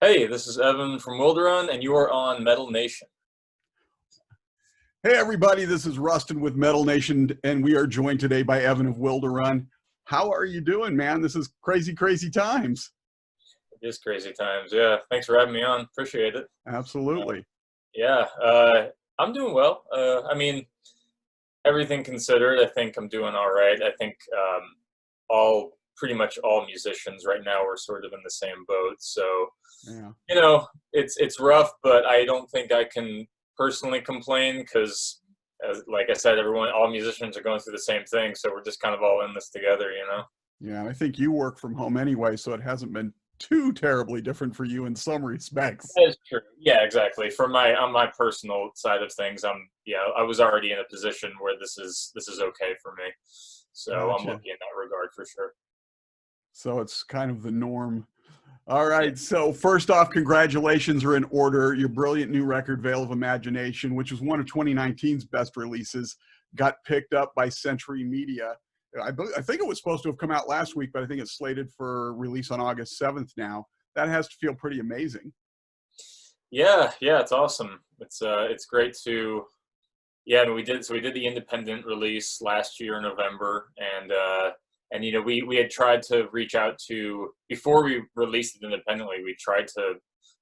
Hey, this is Evan from Wilderun, and you are on Metal Nation. Hey everybody, this is Rustin with Metal Nation, and we are joined today by Evan of Wilderun. How are you doing, man? This is crazy, crazy times. It is crazy times. Yeah, thanks for having me on. Appreciate it. Absolutely. Yeah, I'm doing well. I mean, everything considered, I think I'm doing all right. I think pretty much all musicians right now are sort of in the same boat. So, Yeah. it's rough, but I don't think I can personally complain because, like I said, all musicians are going through the same thing. So we're just kind of all in this together, you know? Yeah, and I think you work from home anyway, so it hasn't been too terribly different for you in some respects. That is true. Yeah, exactly. On my personal side of things, I was already in a position where this is okay for me. So I'm Gotcha. lucky in that regard for sure. So it's kind of the norm. All right, so first off, congratulations are in order. Your brilliant new record, Veil of Imagination, which was one of 2019's best releases, got picked up by Century Media. I think it was supposed to have come out last week, but I think it's slated for release on August 7th now. That has to feel pretty amazing. Yeah, it's awesome. It's great to yeah. I mean, we did the independent release last year in November, and we had tried to reach out to before we released it independently. We tried to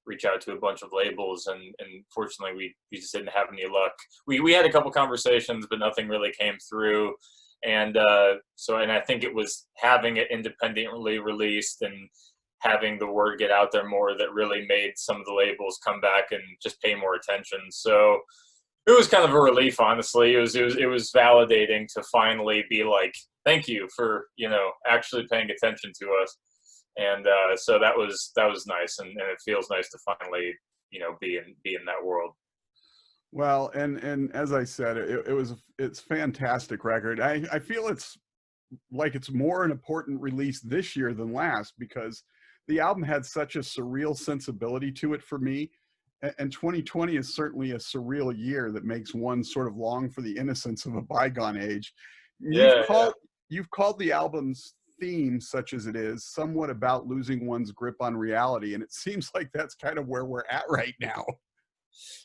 reach out to a bunch of labels, and fortunately we just didn't have any luck. We had a couple conversations, but nothing really came through. And and I think it was having it independently released and having the word get out there more that really made some of the labels come back and just pay more attention. So it was kind of a relief, honestly. It was validating to finally be like, thank you for actually paying attention to us. And so that was nice, and it feels nice to finally be in that world. Well, and as I said, it's fantastic record. I feel it's like it's more an important release this year than last because the album had such a surreal sensibility to it for me. And 2020 is certainly a surreal year that makes one sort of long for the innocence of a bygone age. Yeah. You've called the album's theme, such as it is, somewhat about losing one's grip on reality, and it seems like that's kind of where we're at right now.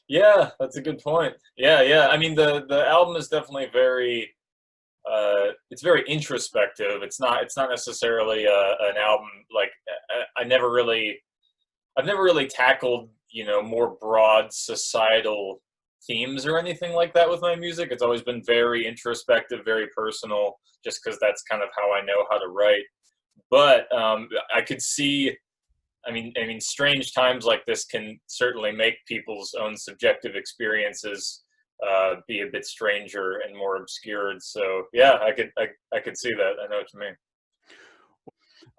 Yeah, that's a good point. Yeah. I mean, the album is definitely very it's very introspective. It's not necessarily an album like I've never really tackled more broad societal themes or anything like that with my music. It's always been very introspective, very personal, just because that's kind of how I know how to write. But I could see. I mean, strange times like this can certainly make people's own subjective experiences be a bit stranger and more obscured. So yeah, I could see that. I know what you mean.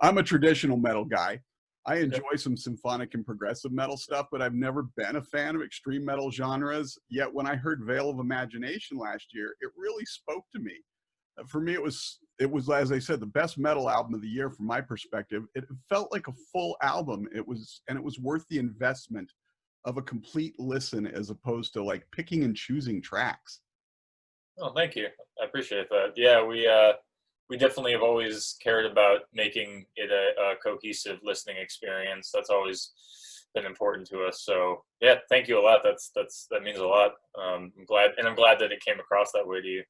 I'm a traditional metal guy. I enjoy some symphonic and progressive metal stuff, but I've never been a fan of extreme metal genres. Yet when I heard Veil of Imagination last year, it really spoke to me. For me, it was as I said, the best metal album of the year from my perspective. It felt like a full album. It was worth the investment of a complete listen as opposed to like picking and choosing tracks. Oh, thank you. I appreciate that. Yeah, we definitely have always cared about making it a cohesive listening experience. That's always been important to us. So yeah, thank you a lot. That means a lot. I'm glad that it came across that way to you.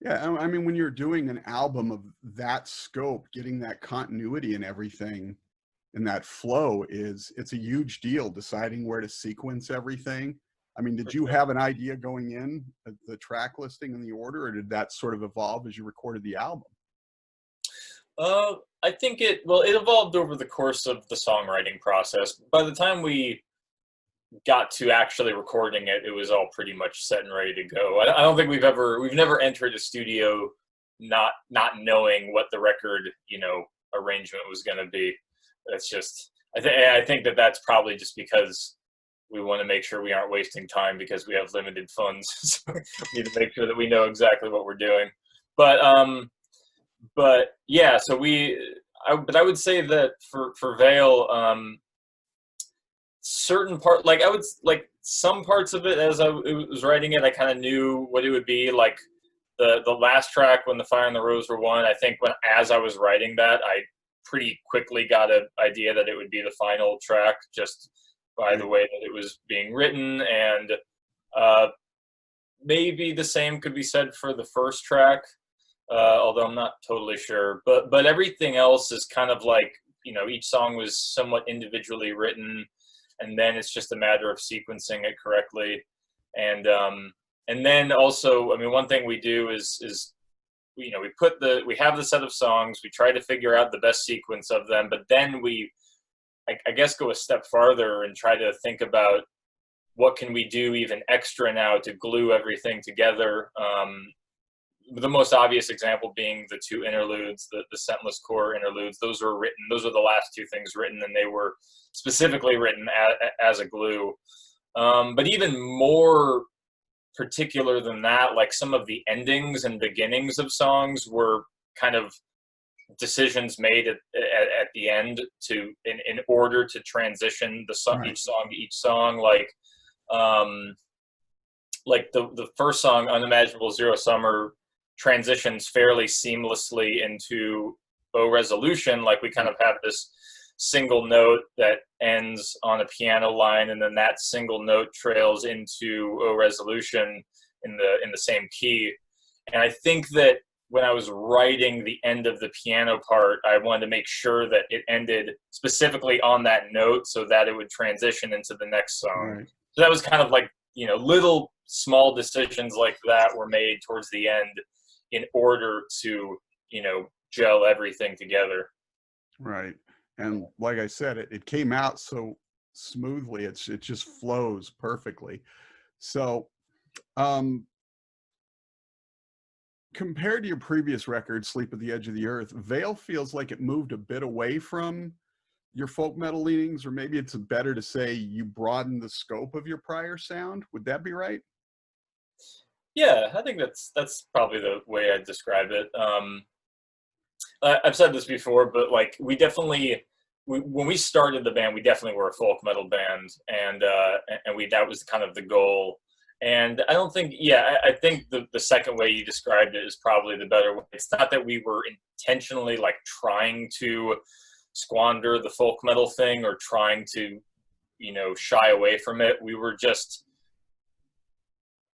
Yeah, I mean, when you're doing an album of that scope, getting that continuity and everything and that flow it's a huge deal deciding where to sequence everything. I mean, did For you sure. have an idea going in the track listing and the order, or did that sort of evolve as you recorded the album? I think it evolved over the course of the songwriting process. By the time we got to actually recording it, it was all pretty much set and ready to go. I don't think we've never entered a studio not knowing what the record arrangement was going to be. That's just I think that's probably just because we want to make sure we aren't wasting time because we have limited funds. So we need to make sure that we know exactly what we're doing. But but yeah, but I would say that for Vale, certain part like I would like some parts of it as I was writing it, I kind of knew what it would be. Like the last track when the Fire and the Rose were one, I think as I was writing that, pretty quickly got an idea that it would be the final track just by the way that it was being written. And maybe the same could be said for the first track, although I'm not totally sure. But everything else is kind of like, you know, each song was somewhat individually written, and then it's just a matter of sequencing it correctly. And then also, I mean, one thing we do is you know, we have the set of songs, we try to figure out the best sequence of them, but then I guess go a step farther and try to think about what can we do even extra now to glue everything together. The most obvious example being the two interludes, the scentless core interludes. Those were the last two things written, and they were specifically written as a glue. But even more particular than that, like some of the endings and beginnings of songs were kind of decisions made at the end in order to transition each song to each song. Like the first song, Unimaginable Zero Summer, transitions fairly seamlessly into O Resolution. Like we kind of have this single note that ends on a piano line, and then that single note trails into O Resolution in the same key. And I think that when I was writing the end of the piano part, I wanted to make sure that it ended specifically on that note so that it would transition into the next song. Right. So that was kind of like, you know, little small decisions like that were made towards the end in order to, you know, gel everything together. Right. And like I said, it came out so smoothly. It just flows perfectly. So compared to your previous record, Sleep at the Edge of the Earth, Veil feels like it moved a bit away from your folk metal leanings, or maybe it's better to say you broadened the scope of your prior sound. Would that be right? Yeah, I think that's probably the way I'd describe it. I've said this before, but like we definitely, when we started the band, we definitely were a folk metal band, and that was kind of the goal. And I don't think, I think the second way you described it is probably the better way. It's not that we were intentionally like trying to squander the folk metal thing or trying to, you know, shy away from it. We were just,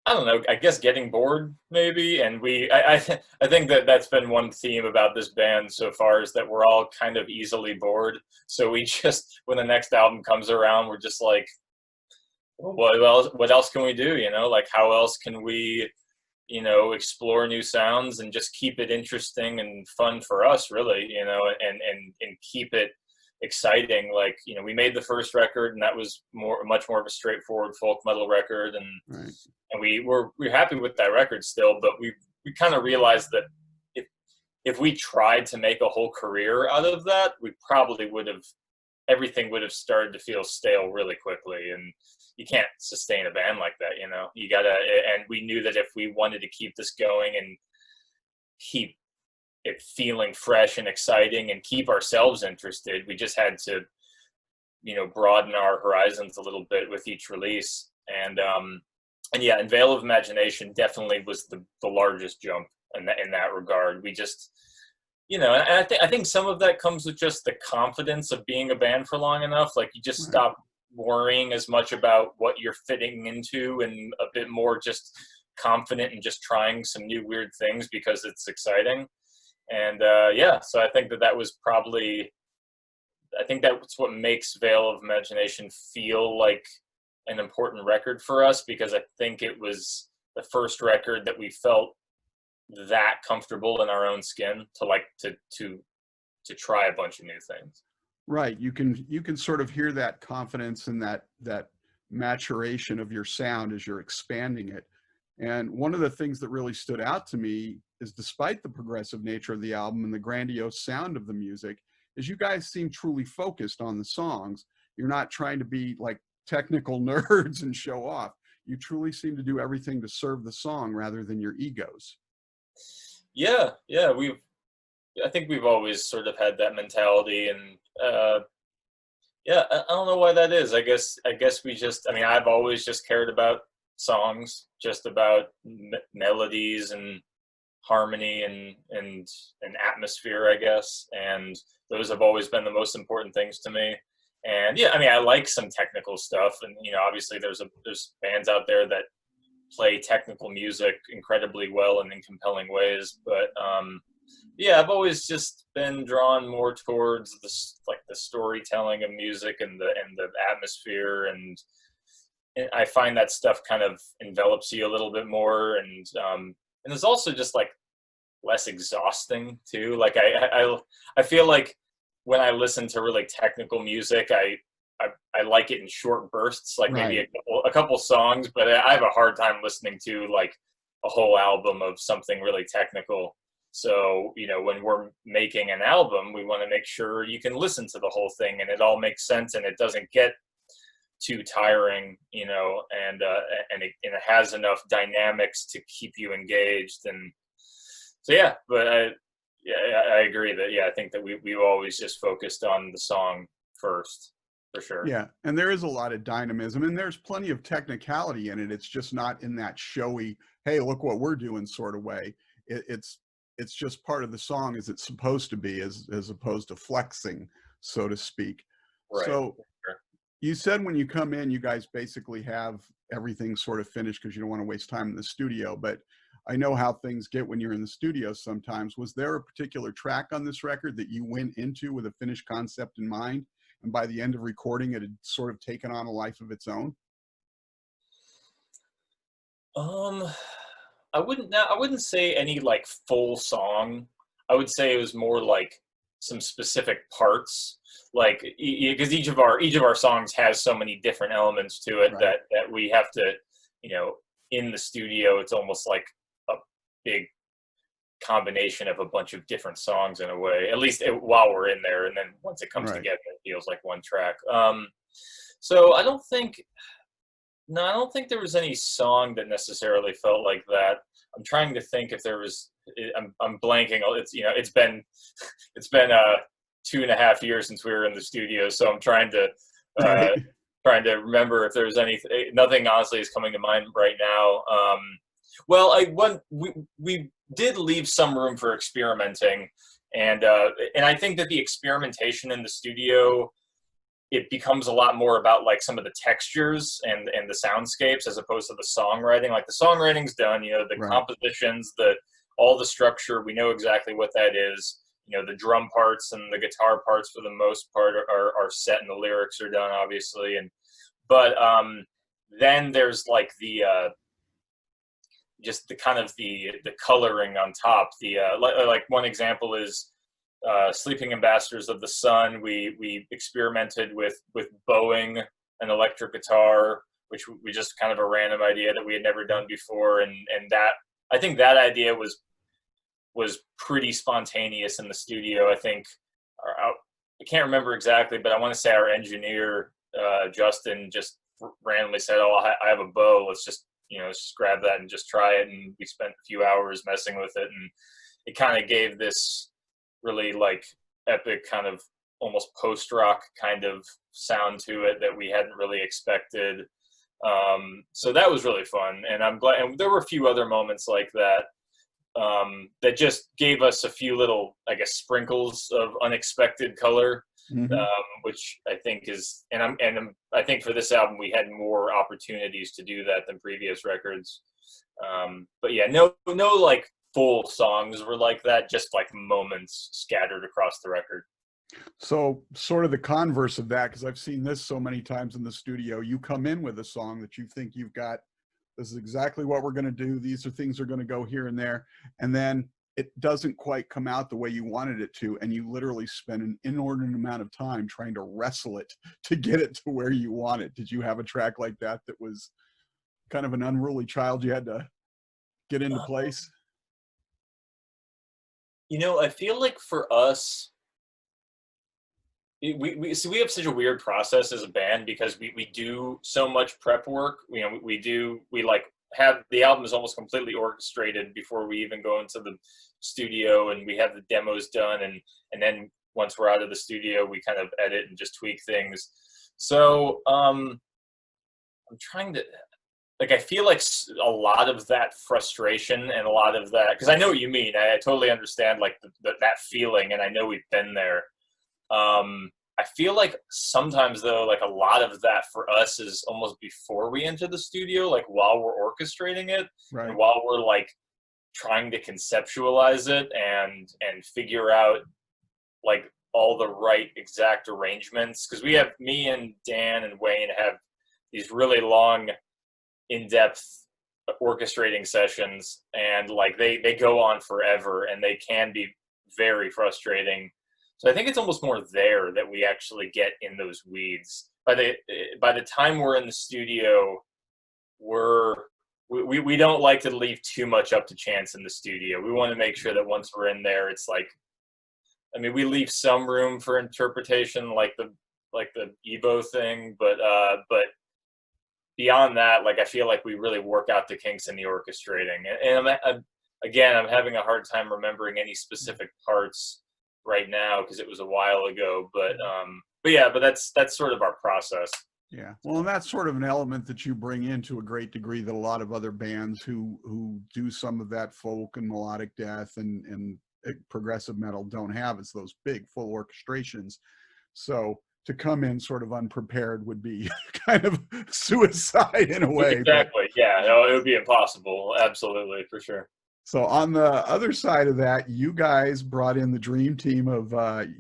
I don't know, I guess getting bored maybe. And I think that's been one theme about this band so far, is that we're all kind of easily bored. So we just, when the next album comes around, we're just like, what else can we do? You know, like how else can we, you know, explore new sounds and just keep it interesting and fun for us, really, you know, and keep it exciting. Like, you know, we made the first record, and that was much more of a straightforward folk metal record, and right. And we're happy with that record still, but we kind of realized that if we tried to make a whole career out of that, everything would have started to feel stale really quickly, and you can't sustain a band like that, you know. You gotta, and we knew that if we wanted to keep this going and keep it feeling fresh and exciting and keep ourselves interested, we just had to, you know, broaden our horizons a little bit with each release. And Veil of Imagination definitely was the largest jump in that regard. We just, you know, and I think some of that comes with just the confidence of being a band for long enough. Like you just stop worrying as much about what you're fitting into, and a bit more just confident and just trying some new weird things because it's exciting. And so I think that was probably, I think that's what makes Veil of Imagination feel like an important record for us, because I think it was the first record that we felt that comfortable in our own skin to try a bunch of new things. Right. You can sort of hear that confidence and that maturation of your sound as you're expanding it. And one of the things that really stood out to me is, despite the progressive nature of the album and the grandiose sound of the music, is you guys seem truly focused on the songs. You're not trying to be like technical nerds and show off. You truly seem to do everything to serve the song rather than your egos. Yeah. I think we've always sort of had that mentality, and I don't know why that is. I guess we just, I mean, I've always just cared about songs, just about melodies and harmony and atmosphere, I guess. And those have always been the most important things to me. And yeah, I mean, I like some technical stuff, and obviously there's bands out there that play technical music incredibly well and in compelling ways. But yeah, I've always just been drawn more towards the storytelling of music and the atmosphere, and I find that stuff kind of envelops you a little bit more, and it's also just like less exhausting too. Like I feel like when I listen to really technical music, I like it in short bursts, like maybe Right. a couple songs, but I have a hard time listening to like a whole album of something really technical. So, when we're making an album, we want to make sure you can listen to the whole thing and it all makes sense and it doesn't get too tiring, and it has enough dynamics to keep you engaged. And so, yeah, but I agree that, yeah, I think that we've always just focused on the song first, for sure. Yeah, and there is a lot of dynamism, and there's plenty of technicality in it. It's just not in that showy, hey, look what we're doing sort of way. It's just part of the song as it's supposed to be, as opposed to flexing, so to speak. Right. So Sure. you said when you come in, you guys basically have everything sort of finished because you don't want to waste time in the studio. But I know how things get when you're in the studio sometimes. Was there a particular track on this record that you went into with a finished concept in mind, and by the end of recording it had sort of taken on a life of its own? I wouldn't say any like full song. I would say it was more like some specific parts, like because each of our songs has so many different elements to it Right. that we have to, in the studio, it's almost like a big combination of a bunch of different songs in a way, at least while we're in there, and then once it comes Right. together, it feels like one track. So I don't think there was any song that necessarily felt like that. I'm trying to think if there was. I'm blanking. It's been 2.5 years since we were in the studio, so I'm Right. trying to remember if there's anything. Nothing honestly is coming to mind right now. Well, we did leave some room for experimenting, and I think that the experimentation in the studio, it becomes a lot more about like some of the textures and the soundscapes as opposed to the songwriting. Like the songwriting's done, the Right. compositions, all the structure, we know exactly what that is. The drum parts and the guitar parts for the most part are set, and the lyrics are done, obviously. But then there's like the just the kind of the coloring on top. Like one example is Sleeping Ambassadors of the Sun. We experimented with bowing an electric guitar, which we just kind of a random idea that we had never done before, and that I think that idea was pretty spontaneous in the studio. I think I can't remember exactly, but I want to say our engineer Justin just randomly said, "Oh, I have a bow. Let's just grab that and just try it." And we spent a few hours messing with it, and it kind of gave this really like epic kind of almost post-rock kind of sound to it that we hadn't really expected. So that was really fun, and I'm glad. And there were a few other moments like that that just gave us a few little, I guess, sprinkles of unexpected color, Mhm. which I think is, I think for this album we had more opportunities to do that than previous records. But yeah, no like full songs were like that, just like moments scattered across the record. So sort of the converse of that, because I've seen this so many times in the studio. You come in with a song that you think you've got, this is exactly what we're going to do. These are things are going to go here and there. And then it doesn't quite come out the way you wanted it to. And you literally spend an inordinate amount of time trying to wrestle it to get it to where you want it. Did you have a track like that that was kind of an unruly child you had to get into place? I feel like for us, we have such a weird process as a band because we do so much prep work. We like have the album is almost completely orchestrated before we even go into the studio, and we have the demos done, and then once we're out of the studio, we kind of edit and just tweak things. So I'm trying to. like I feel like a lot of that frustration and a lot of that, because I know what you mean. I totally understand like that feeling, and I know we've been there. I feel like sometimes though, like a lot of that for us is almost before we enter the studio, like while we're orchestrating it, Right. and while we're like trying to conceptualize it and figure out like all the right exact arrangements. Because we have me and Dan and Wayne have these really long, in-depth orchestrating sessions, and like they go on forever, and they can be very frustrating. So I think it's almost more there that we actually get in those weeds. By the time we're in the studio, we don't like to leave too much up to chance in the studio. We want to make sure that once we're in there, it's like, I mean, we leave some room for interpretation, like the Ebo thing, but beyond that, like I feel like we really work out the kinks in the orchestrating. And I'm having a hard time remembering any specific parts right now because it was a while ago. But that's sort of our process. Yeah, well, and that's sort of an element that you bring in to a great degree that a lot of other bands who do some of that folk and melodic death and progressive metal don't have. It's those big full orchestrations. So to come in sort of unprepared would be kind of suicide in a way. Exactly. Yeah, no, it would be impossible. Absolutely, for sure. So on the other side of that, you guys brought in the dream team of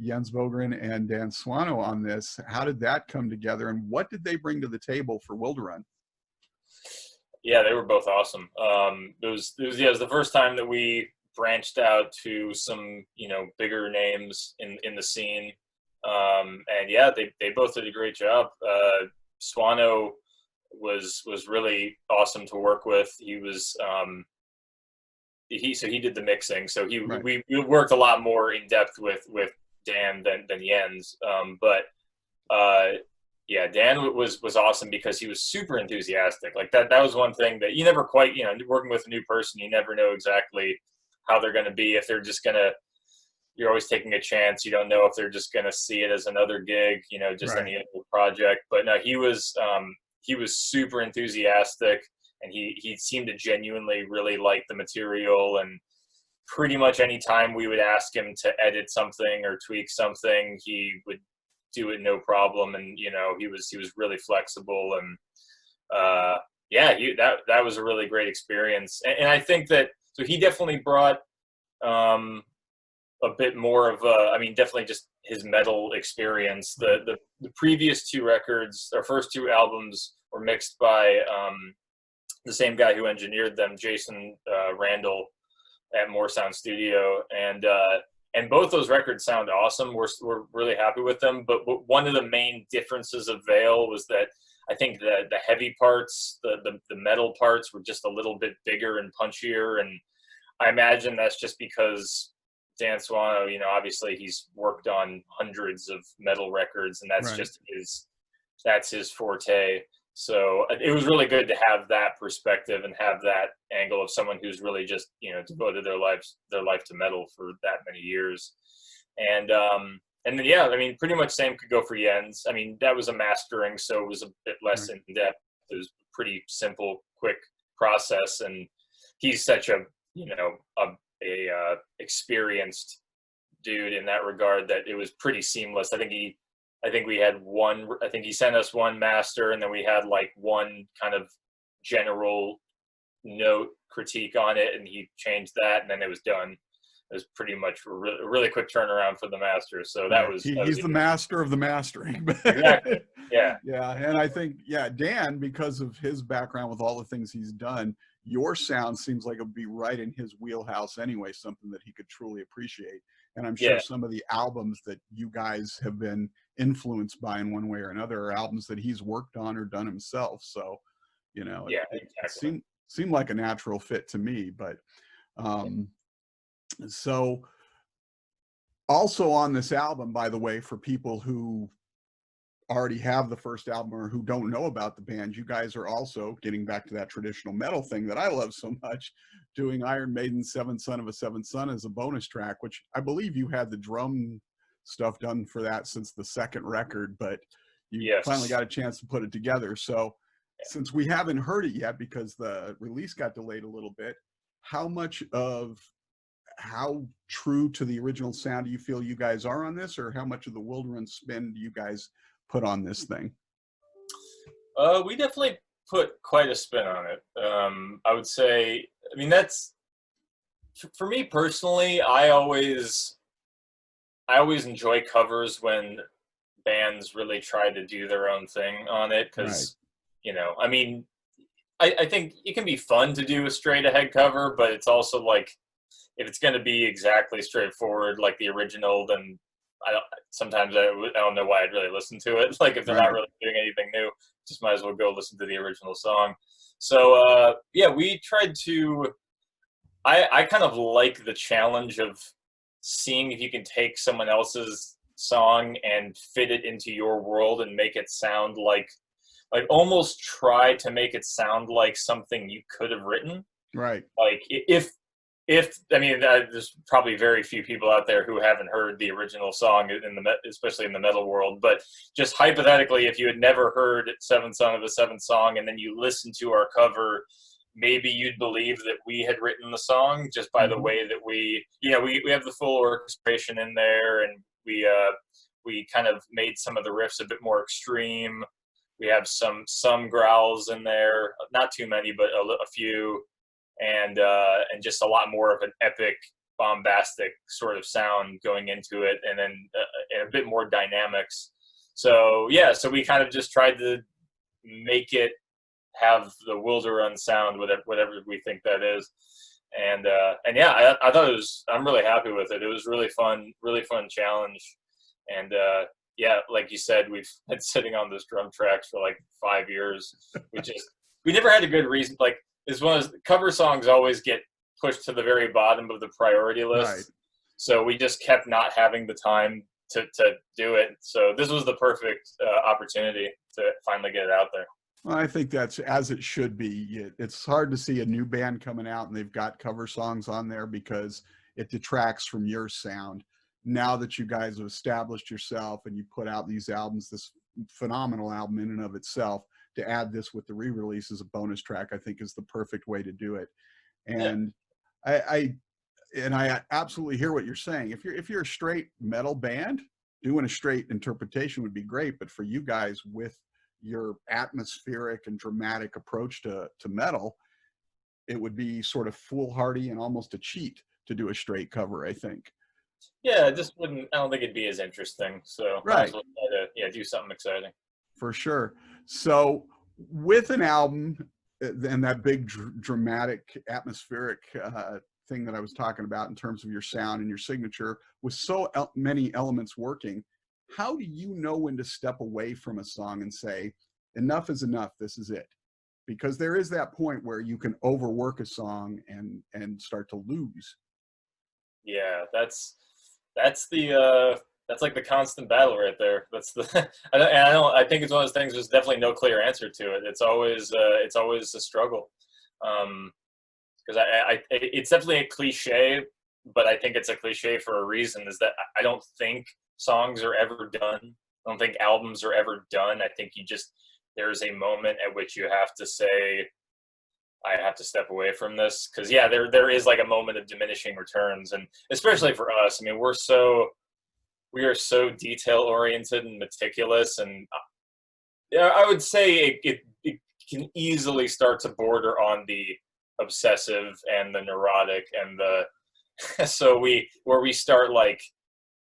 Jens Wilderun and Dan Swano on this. How did that come together, and what did they bring to the table for Wilderun? Yeah, they were both awesome. It was the first time that we branched out to some bigger names in the scene, and yeah, they both did a great job. Swano was really awesome to work with. He was he did the mixing, so Right. we worked a lot more in depth with Dan than Jens, yeah, Dan was awesome because he was super enthusiastic. Like that was one thing that you never quite, working with a new person, you never know exactly how they're going to be. If they're just going to, you're always taking a chance. You don't know if they're just going to see it as another gig, just Right. any other project. But no, he was super enthusiastic, and he seemed to genuinely really like the material. And pretty much any time we would ask him to edit something or tweak something, he would do it no problem. And he was really flexible, and that was a really great experience. And I think that so he definitely brought a bit more of definitely just his metal experience. The previous two records, our first two albums, were mixed by the same guy who engineered them, Jason Randall, at More Sound Studio, and both those records sound awesome. We're really happy with them. But one of the main differences of Veil was that I think the heavy parts, the metal parts, were just a little bit bigger and punchier. And I imagine that's just because Dan Swano, obviously he's worked on hundreds of metal records, and that's Right. just that's his forte. So it was really good to have that perspective and have that angle of someone who's really just, devoted their life to metal for that many years. And then, yeah, pretty much same could go for Jens. That was a mastering, so it was a bit less Right. in depth. It was a pretty simple, quick process. And he's such a experienced dude in that regard that it was pretty seamless. I think he sent us one master, and then we had like one kind of general note critique on it, and he changed that, and then it was done. It was pretty much a really quick turnaround for the master. So that was he's the master of the mastering. Exactly. Yeah. Yeah, and I think Dan, because of his background with all the things he's done, your sound seems like it would be right in his wheelhouse anyway, something that he could truly appreciate. And I'm sure some of the albums that you guys have been influenced by in one way or another are albums that he's worked on or done himself. So, it seemed like a natural fit to me. But so also on this album, by the way, for people who already have the first album or who don't know about the band, you guys are also getting back to that traditional metal thing that I love so much, doing Iron Maiden's Seventh Son of a Seventh Son as a bonus track, which I believe you had the drum stuff done for that since the second record, but you finally got a chance to put it together. So Since we haven't heard it yet because the release got delayed a little bit, how true to the original sound do you feel you guys are on this, or how much of the Wilderun spin do you guys put on this thing? We definitely put quite a spin on it. I would say, I mean, that's, for me personally, I always enjoy covers when bands really try to do their own thing on it, because, you know, I mean, I think it can be fun to do a straight ahead cover, but it's also like, if it's going to be exactly straightforward like the original, then sometimes I don't know why I'd really listen to it. Like, if they're not really doing anything new, just might as well go listen to the original song. So yeah, we tried to. I kind of like the challenge of seeing if you can take someone else's song and fit it into your world and make it sound like almost try to make it sound like something you could have written. Right. Like, if I mean, there's probably very few people out there who haven't heard the original song especially in the metal world. But just hypothetically, if you had never heard Seventh Son of a Seventh Song and then you listen to our cover, maybe you'd believe that we had written the song just by the way that we have the full orchestration in there, and we kind of made some of the riffs a bit more extreme. We have some growls in there, not too many, but a few. And just a lot more of an epic, bombastic sort of sound going into it, and then and a bit more dynamics. So yeah, so we kind of just tried to make it have the Wilderun sound, whatever we think that is. And yeah, I thought I'm really happy with it. It was really fun challenge. And yeah, like you said, we've been sitting on this drum tracks for like 5 years. We never had a good reason. Like, is one of those cover songs always get pushed to the very bottom of the priority list. Right. So we just kept not having the time to do it. So this was the perfect opportunity to finally get it out there. Well, I think that's as it should be. It's hard to see a new band coming out and they've got cover songs on there because it detracts from your sound. Now that you guys have established yourself and you put out these albums, this phenomenal album in and of itself, to add this with the re-release as a bonus track, I think is the perfect way to do it. And yeah. I absolutely hear what you're saying. If you're a straight metal band, doing a straight interpretation would be great. But for you guys, with your atmospheric and dramatic approach to metal, it would be sort of foolhardy and almost a cheat to do a straight cover, I think. Yeah, it just wouldn't. I don't think it'd be as interesting. So right, try to do something exciting. For sure. So with an album and that big dramatic atmospheric thing that I was talking about in terms of your sound and your signature, with so many elements working, how do you know when to step away from a song and say, enough is enough, this is it? Because there is that point where you can overwork a song and start to lose. Yeah, that's like the constant battle right there. That's the I think it's one of those things. There's definitely no clear answer to it. It's always a struggle, because it's definitely a cliche, but I think it's a cliche for a reason. Is that I don't think songs are ever done. I don't think albums are ever done. I think there's a moment at which you have to say, I have to step away from this, because yeah, there is like a moment of diminishing returns, and especially for us. I mean, we are so detail oriented and meticulous, and yeah, I would say it can easily start to border on the obsessive and the neurotic and the so where we start like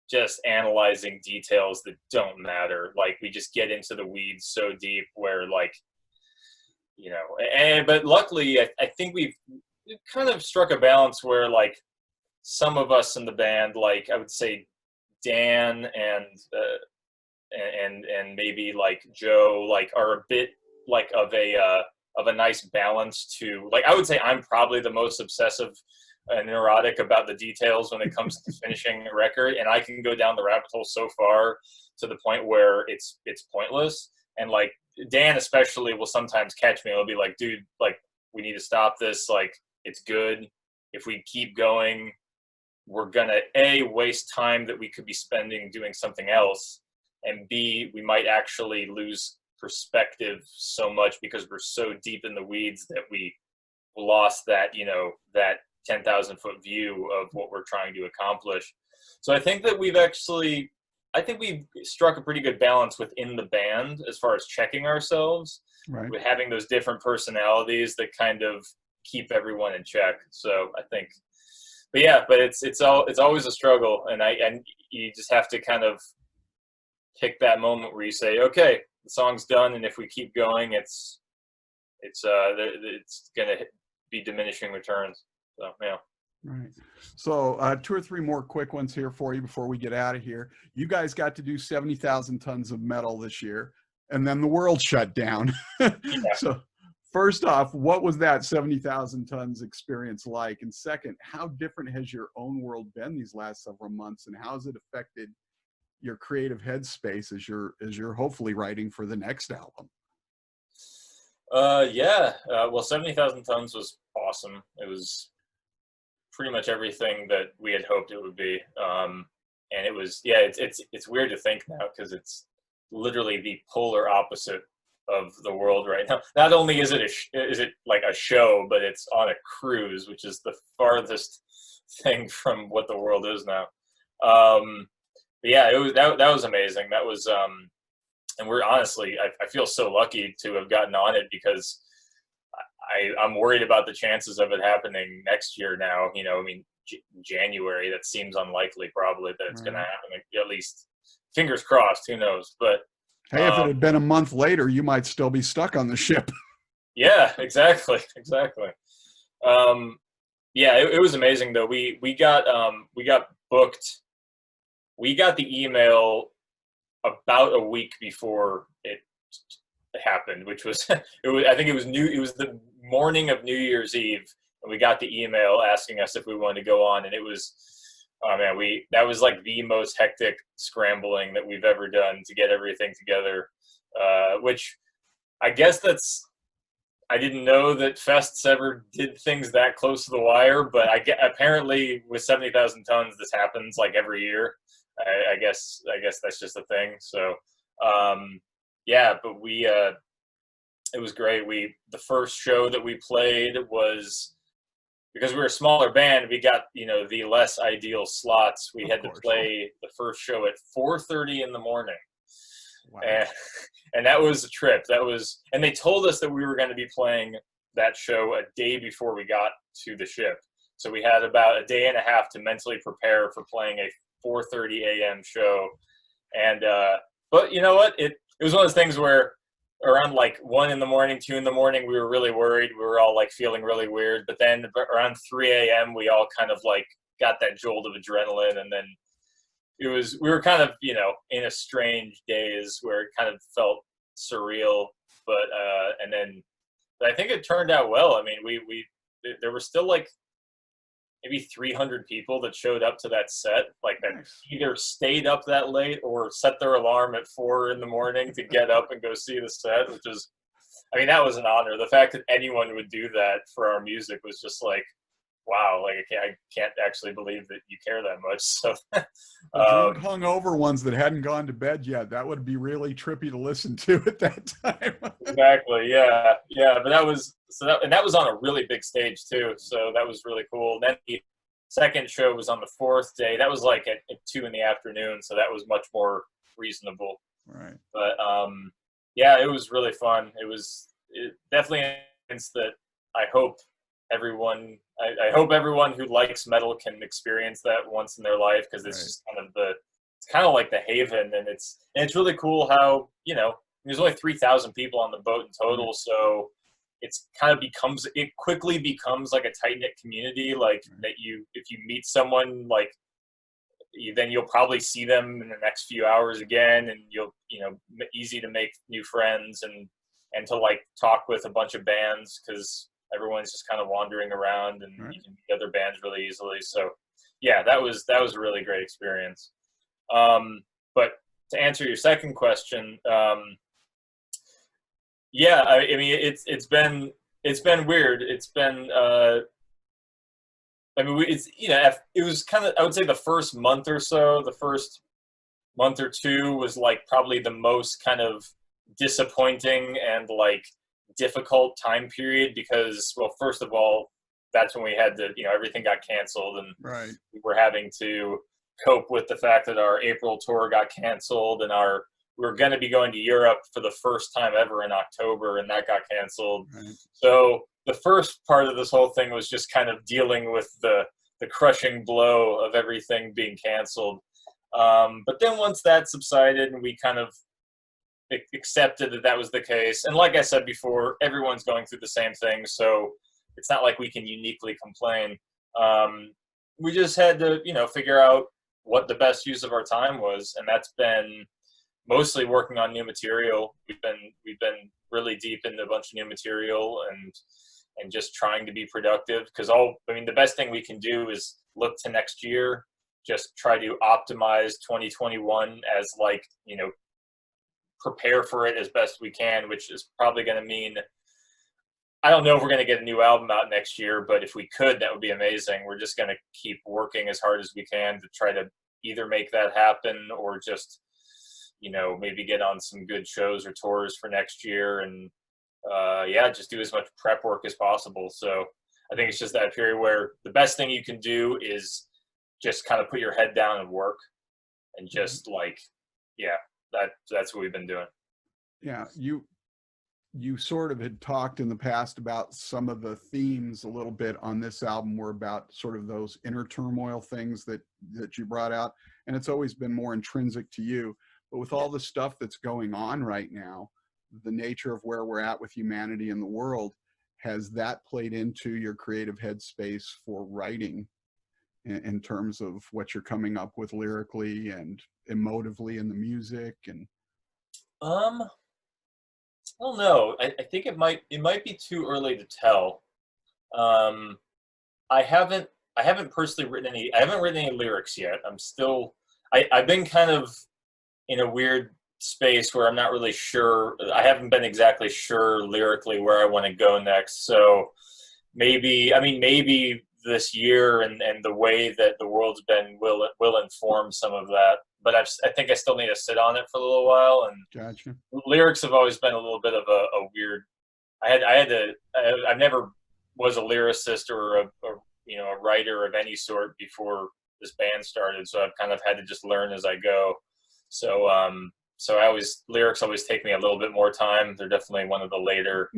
just analyzing details that don't matter. Like, we just get into the weeds so deep where, like, you know, but luckily I think we've kind of struck a balance where, like, some of us in the band, like I would say Dan and maybe like Joe, like, are a bit like of a nice balance to, like, I would say I'm probably the most obsessive and neurotic about the details when it comes to finishing a record, and I can go down the rabbit hole so far to the point where it's pointless. And like Dan especially will sometimes catch me and he'll be like, dude, like, we need to stop this, like, it's good. If we keep going, we're gonna A, waste time that we could be spending doing something else, and B, we might actually lose perspective so much because we're so deep in the weeds that we lost that, you know, that 10,000 foot view of what we're trying to accomplish. So I think that I think we've struck a pretty good balance within the band as far as checking ourselves, Right. with having those different personalities that kind of keep everyone in check. So I think, but yeah, but it's always a struggle, and you just have to kind of pick that moment where you say, okay, the song's done, and if we keep going, it's gonna be diminishing returns. So yeah. Right. So 2 or 3 more quick ones here for you before we get out of here. You guys got to do 70,000 tons of metal this year, and then the world shut down. Yeah. So first off, what was that 70,000 tons experience like? And second, how different has your own world been these last several months, and how has it affected your creative headspace as you're hopefully writing for the next album? Well, 70,000 tons was awesome. It was pretty much everything that we had hoped it would be. And it was, yeah, it's weird to think now because it's literally the polar opposite of the world right now. Not only is it like a show, but it's on a cruise, which is the farthest thing from what the world is now. But yeah, that was amazing. That was, and we're honestly, I feel so lucky to have gotten on it because I'm worried about the chances of it happening next year now. You know, I mean, January, that seems unlikely probably that it's going to happen, at least fingers crossed, who knows. But hey, if it had been a month later, you might still be stuck on the ship. Yeah, exactly. Yeah, it was amazing though. We got booked. We got the email about a week before it happened, which was I think it was the morning of New Year's Eve, and we got the email asking us if we wanted to go on, and it was, oh man, that was like the most hectic scrambling that we've ever done to get everything together, which I guess I didn't know that fests ever did things that close to the wire, but apparently with 70,000 tons, this happens like every year. I guess that's just a thing. So, yeah, but it was great. The first show that we played was, because we were a smaller band, we got, you know, the less ideal slots. We had to play the first show at 4:30 in the morning. Wow. And that was a trip. And they told us that we were going to be playing that show a day before we got to the ship. So we had about a day and a half to mentally prepare for playing a 4:30 a.m. show. And but you know what? It was one of those things where around like 1 in the morning, 2 in the morning, we were really worried. We were all like feeling really weird. But then around 3 a.m., we all kind of like got that jolt of adrenaline. And then we were kind of, you know, in a strange daze where it kind of felt surreal. But and then I think it turned out well. I mean, there were still like maybe 300 people that showed up to that set, like that either stayed up that late or set their alarm at 4 in the morning to get up and go see the set, which is, I mean, that was an honor. The fact that anyone would do that for our music was just like, wow, like I can't actually believe that you care that much. So hungover ones that hadn't gone to bed yet, that would be really trippy to listen to at that time. Exactly. Yeah. But that was on a really big stage too. So that was really cool. Then the second show was on the 4th day. That was like at 2 in the afternoon. So that was much more reasonable. Right. But yeah, it was really fun. It definitely means that I hope everyone who likes metal can experience that once in their life, because it's just kind of like the haven, and it's really cool how, you know, there's only 3,000 people on the boat in total, so it quickly becomes like a tight-knit community, like that if you meet someone, like then you'll probably see them in the next few hours again, and easy to make new friends and to like talk with a bunch of bands, because everyone's just kind of wandering around, and you can meet other bands really easily. So yeah, that was a really great experience. But to answer your second question, yeah, I mean, it's been weird. It's been, I mean, it was kind of, I would say the first month or two was like probably the most kind of disappointing and like difficult time period because, well, first of all, that's when we had to, everything got canceled, and Right. we were having to cope with the fact that our April tour got canceled, and we were going to be going to Europe for the first time ever in October, and that got canceled. Right. So the first part of this whole thing was just kind of dealing with the crushing blow of everything being canceled. But then once that subsided and we kind of accepted that was the case, and like I said before, everyone's going through the same thing, so it's not like we can uniquely complain. We just had to, figure out what the best use of our time was, and that's been mostly working on new material. We've been really deep into a bunch of new material and just trying to be productive, because the best thing we can do is look to next year, just try to optimize 2021 as prepare for it as best we can, which is probably going to mean, I don't know if we're going to get a new album out next year, but if we could, that would be amazing. We're just going to keep working as hard as we can to try to either make that happen or just, maybe get on some good shows or tours for next year, and just do as much prep work as possible. So I think it's just that period where the best thing you can do is just kind of put your head down and work, and just that's what we've been doing. Yeah, you sort of had talked in the past about some of the themes a little bit on this album were about sort of those inner turmoil things that you brought out, and it's always been more intrinsic to you. But with all the stuff that's going on right now, the nature of where we're at with humanity in the world, has that played into your creative headspace for writing in terms of what you're coming up with lyrically and emotively in the music? And I don't know. I think it might be too early to tell. I haven't personally written any. I haven't written any lyrics yet. I've been kind of in a weird space where I'm not really sure. I haven't been exactly sure lyrically where I want to go next. So maybe this year and the way that the world's been will inform some of that. But I think I still need to sit on it for a little while. And gotcha. Lyrics have always been a little bit of a weird. I never was a lyricist or a writer of any sort before this band started. So I've kind of had to just learn as I go. So lyrics always take me a little bit more time. They're definitely one of the later.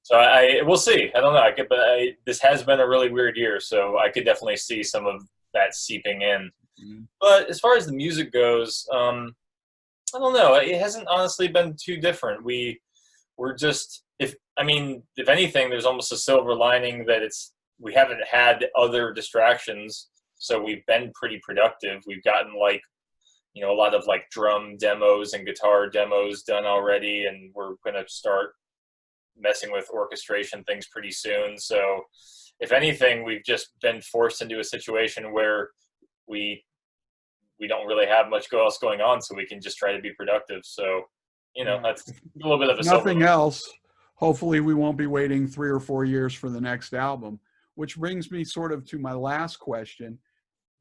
So we'll see. I don't know. This has been a really weird year, so I could definitely see some of that seeping in. Mm-hmm. But as far as the music goes, I don't know. It hasn't honestly been too different. We're just, if anything, there's almost a silver lining that we haven't had other distractions, so we've been pretty productive. We've gotten a lot of drum demos and guitar demos done already, and we're going to start messing with orchestration things pretty soon. So if anything, we've just been forced into a situation where we don't really have much else going on, so we can just try to be productive. So, that's a little bit of a nothing else. Hopefully we won't be waiting 3 or 4 years for the next album, which brings me sort of to my last question.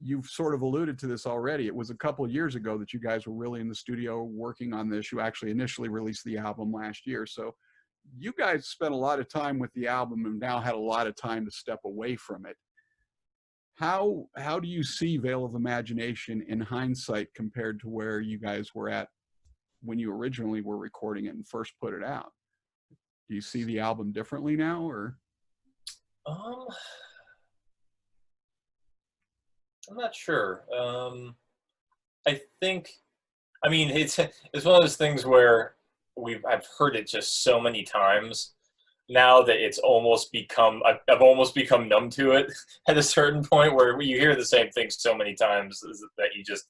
You've sort of alluded to this already. It was a couple of years ago that you guys were really in the studio working on this. You actually initially released the album last year. So you guys spent a lot of time with the album and now had a lot of time to step away from it. How do you see Veil of Imagination in hindsight compared to where you guys were at when you originally were recording it and first put it out? Do you see the album differently now, or? I'm not sure. I think, it's one of those things where I've heard it just so many times now that it's almost become, I've almost become numb to it at a certain point, where you hear the same thing so many times that you just,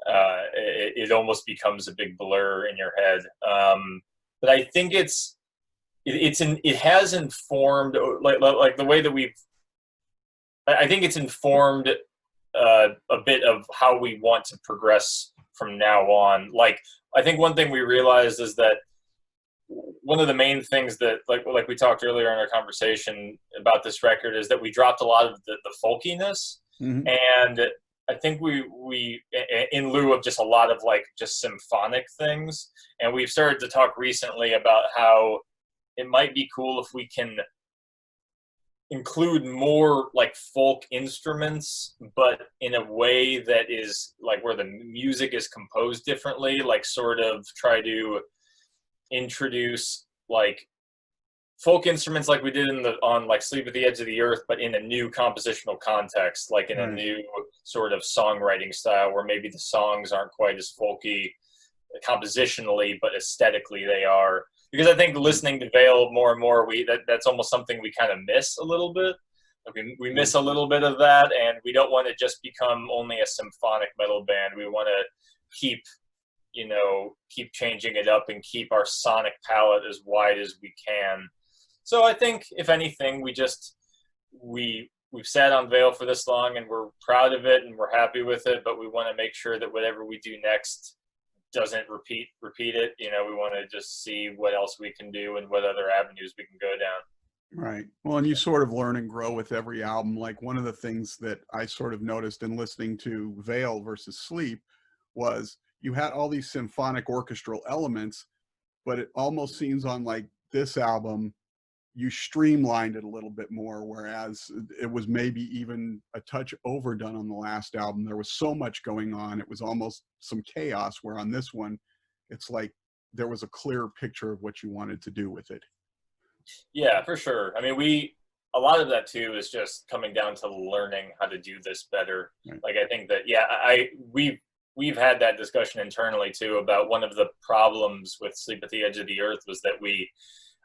it almost becomes a big blur in your head. But I think it has informed, like the way that I think it's informed a bit of how we want to progress from now on. I think one thing we realized is that one of the main things that, like we talked earlier in our conversation about this record, is that we dropped a lot of the folkiness. Mm-hmm. And I think we in lieu of just a lot of like just symphonic things, and we've started to talk recently about how it might be cool if we can include more like folk instruments, but in a way that is like where the music is composed differently, like sort of try to introduce like folk instruments like we did on like Sleep at the Edge of the Earth, but in a new compositional context, like in a Right. new sort of songwriting style where maybe the songs aren't quite as folky compositionally, but aesthetically they are. Because I think listening to Veil more and more, that's almost something we kind of miss a little bit. Like we miss a little bit of that, and we don't want to just become only a symphonic metal band. We want to keep, keep changing it up and keep our sonic palette as wide as we can. So I think, if anything, we've sat on Veil for this long, and we're proud of it, and we're happy with it. But we want to make sure that whatever we do next doesn't repeat it. We want to just see what else we can do and what other avenues we can go down. Right. Well, and you sort of learn and grow with every album. Like one of the things that I sort of noticed in listening to Veil versus Sleep was you had all these symphonic orchestral elements, but it almost seems on like this album, you streamlined it a little bit more, whereas it was maybe even a touch overdone on the last album. There was so much going on. It was almost some chaos, where on this one, it's like there was a clearer picture of what you wanted to do with it. Yeah, for sure. I mean, a lot of that too is just coming down to learning how to do this better. Right. Like I think that, yeah, we've had that discussion internally too about one of the problems with Sleep at the Edge of the Earth was that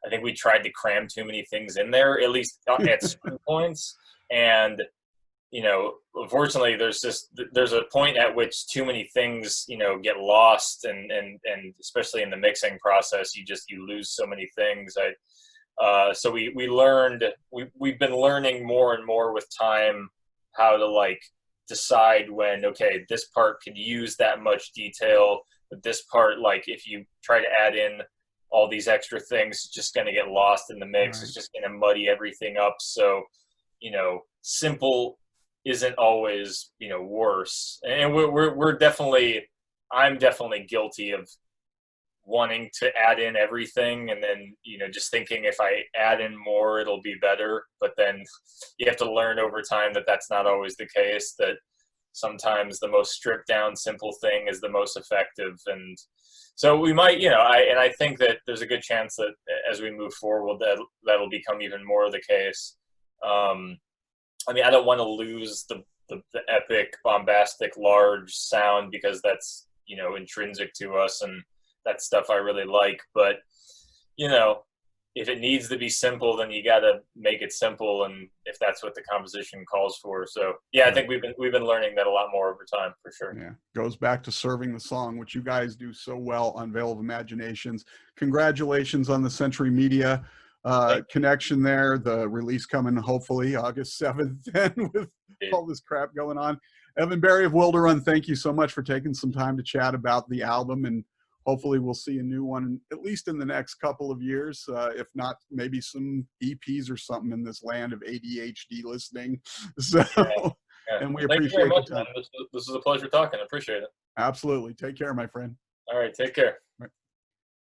I think we tried to cram too many things in there, at least at certain points. And, unfortunately there's a point at which too many things, get lost and especially in the mixing process, you lose so many things. So we've been learning more and more with time how to like decide when, okay, this part could use that much detail, but this part, like if you try to add in all these extra things, it's just going to get lost in the mix. Right. It's just going to muddy everything up. So, simple isn't always, worse. And I'm definitely guilty of wanting to add in everything and then, just thinking if I add in more, it'll be better. But then you have to learn over time that that's not always the case, that sometimes the most stripped down, simple thing is the most effective. And so we might, I think that there's a good chance that as we move forward, that'll become even more of the case. I mean, I don't want to lose the epic, bombastic, large sound because that's, intrinsic to us and that's stuff I really like. But, if it needs to be simple, then you got to make it simple. And if that's what the composition calls for. So, yeah, I think we've been learning that a lot more over time, for sure. Yeah. Goes back to serving the song, which you guys do so well on Veil of Imaginations. Congratulations on the Century Media connection there. The release coming hopefully August 7th then with all this crap going on. Evan Barry of Wilderun, thank you so much for taking some time to chat about the album, and hopefully we'll see a new one at least in the next couple of years. If not, maybe some EPs or something in this land of ADHD listening. So, yeah. and we Thank you appreciate very much, the time. man. This is a pleasure talking. I appreciate it. Absolutely. Take care, my friend. All right. Take care. Right.